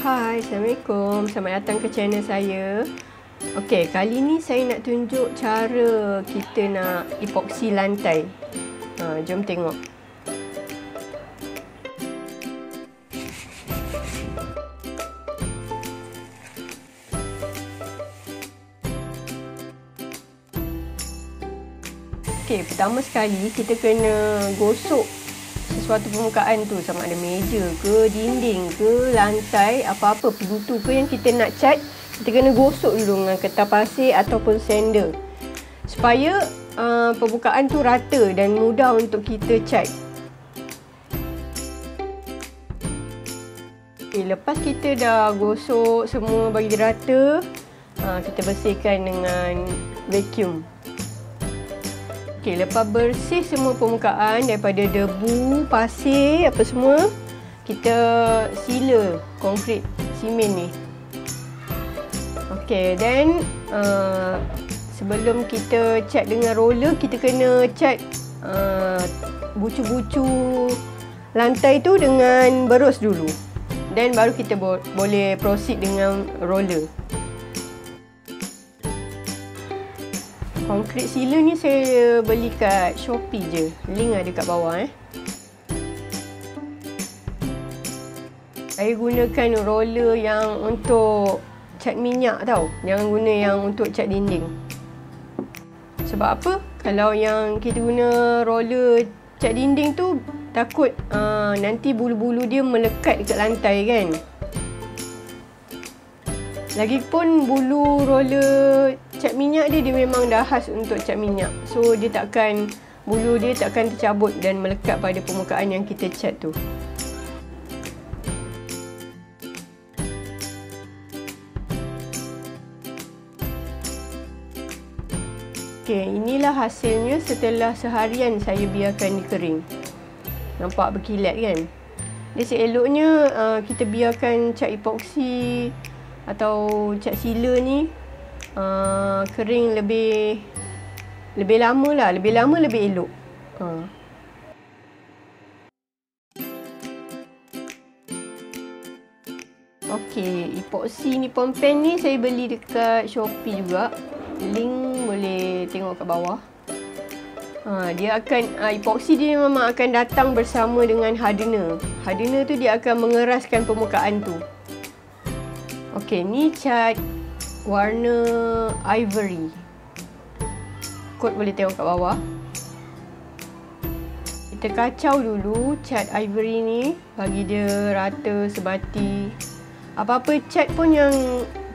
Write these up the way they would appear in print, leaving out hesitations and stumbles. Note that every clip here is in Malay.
Hai, Assalamualaikum. Selamat datang ke channel saya. Okey, kali ni saya nak tunjuk cara kita nak epoxy lantai. Jom tengok. Okey, pertama sekali kita kena gosok sesuatu permukaan tu, sama ada meja ke, dinding ke, lantai, apa-apa, pintu ke yang kita nak cat, kita kena gosok dulu dengan kertas pasir ataupun sandal supaya permukaan tu rata dan mudah untuk kita cat. Okay, lepas kita dah gosok semua bagi rata, kita bersihkan dengan vacuum. Okay, lepas bersih semua permukaan daripada debu, pasir, apa semua, kita sila konkrit simen ni. Okay, then sebelum kita cat dengan roller, kita kena cat bucu-bucu lantai tu dengan berus dulu. Dan baru kita boleh proceed dengan roller. Konkrit sealer ni saya beli kat Shopee je. Link ada kat bawah Saya gunakan roller yang untuk cat minyak tau. Jangan guna yang untuk cat dinding. Sebab apa? Kalau yang kita guna roller cat dinding tu, takut nanti bulu-bulu dia melekat dekat lantai kan. Lagipun bulu roller cat minyak dia memang dah khas untuk cat minyak. So bulu dia takkan tercabut dan melekat pada permukaan yang kita cat tu. Okey, inilah hasilnya setelah seharian saya biarkan dia kering. Nampak berkilat kan? Dia seeloknya kita biarkan cat epoxy atau cat sealer ni kering lebih lama lah. Lebih lama lebih elok. Okey, epoxy ni pompen ni saya beli dekat Shopee juga. Link boleh tengok kat bawah. Dia akan epoxy dia memang akan datang bersama dengan hardener. Hardener tu dia akan mengeraskan permukaan tu. Okey, ni cat warna ivory. Kod boleh tengok kat bawah. Kita kacau dulu cat ivory ni bagi dia rata sebati. Apa-apa cat pun yang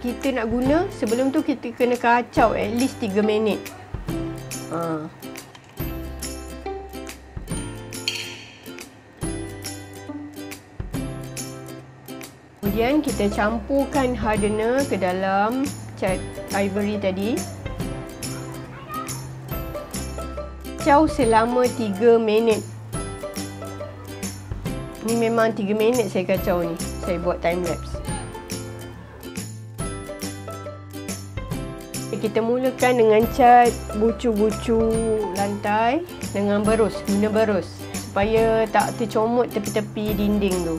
kita nak guna, sebelum tu kita kena kacau at least 3 minit. Kemudian kita campurkan hardener ke dalam cat ivory tadi. Kacau selama 3 minit. Ni memang 3 minit saya kacau ni. Saya buat time lapse. Kita mulakan dengan cat bucu-bucu lantai dengan berus, guna berus supaya tak tercomot tepi-tepi dinding tu.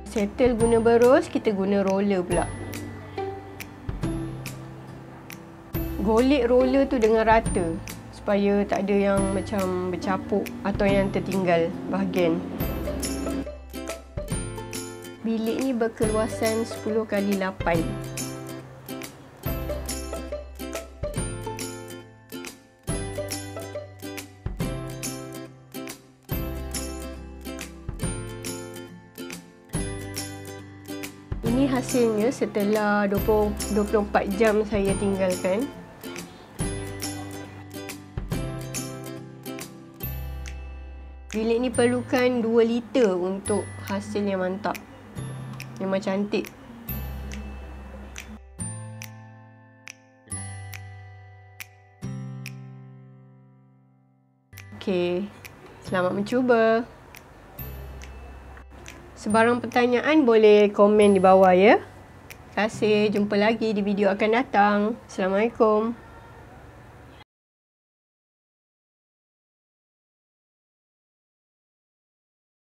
Settle guna berus, kita guna roller pula. Golek roller tu dengan rata supaya tak ada yang macam bercapuk atau yang tertinggal bahagian. Bilik ni berkeluasan 10x8. Ini hasilnya setelah 24 jam saya tinggalkan. Bilik ni perlukan 2 liter untuk hasil yang mantap. Memang cantik. Okey, selamat mencuba. Sebarang pertanyaan boleh komen di bawah ya. kasih. Jumpa lagi di video akan datang. Assalamualaikum.